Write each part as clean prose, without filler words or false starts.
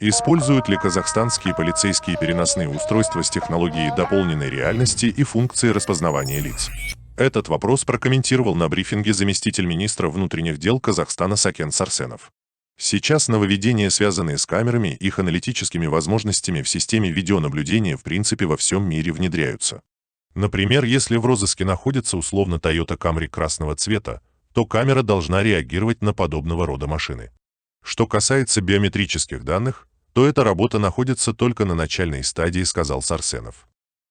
Используют ли казахстанские полицейские переносные устройства с технологией дополненной реальности и функцией распознавания лиц? Этот вопрос прокомментировал на брифинге заместитель министра внутренних дел Казахстана Сакен Сарсенов. Сейчас нововведения, связанные с камерами и их аналитическими возможностями в системе видеонаблюдения, в принципе во всем мире внедряются. Например, если в розыске находится условно Toyota Camry красного цвета, то камера должна реагировать на подобного рода машины. Что касается биометрических данных, то эта работа находится только на начальной стадии, сказал Сарсенов.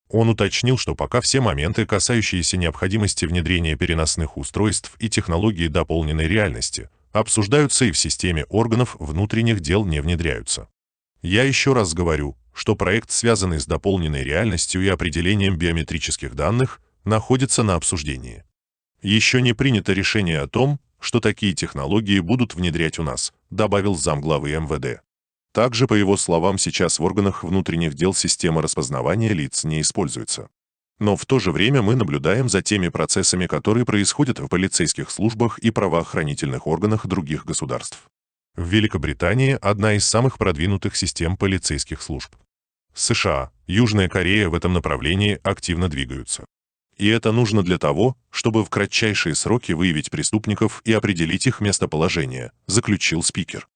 Он уточнил, что пока все моменты, касающиеся необходимости внедрения переносных устройств и технологии дополненной реальности, обсуждаются и в системе органов внутренних дел не внедряются. Я еще раз говорю, что проект, связанный с дополненной реальностью и определением биометрических данных, находится на обсуждении. Еще не принято решение о том, что такие технологии будут внедрять у нас, добавил замглавы МВД. Также, по его словам, сейчас в органах внутренних дел система распознавания лиц не используется. Но в то же время мы наблюдаем за теми процессами, которые происходят в полицейских службах и правоохранительных органах других государств. В Великобритании одна из самых продвинутых систем полицейских служб. США, Южная Корея в этом направлении активно двигаются. И это нужно для того, чтобы в кратчайшие сроки выявить преступников и определить их местоположение, заключил спикер.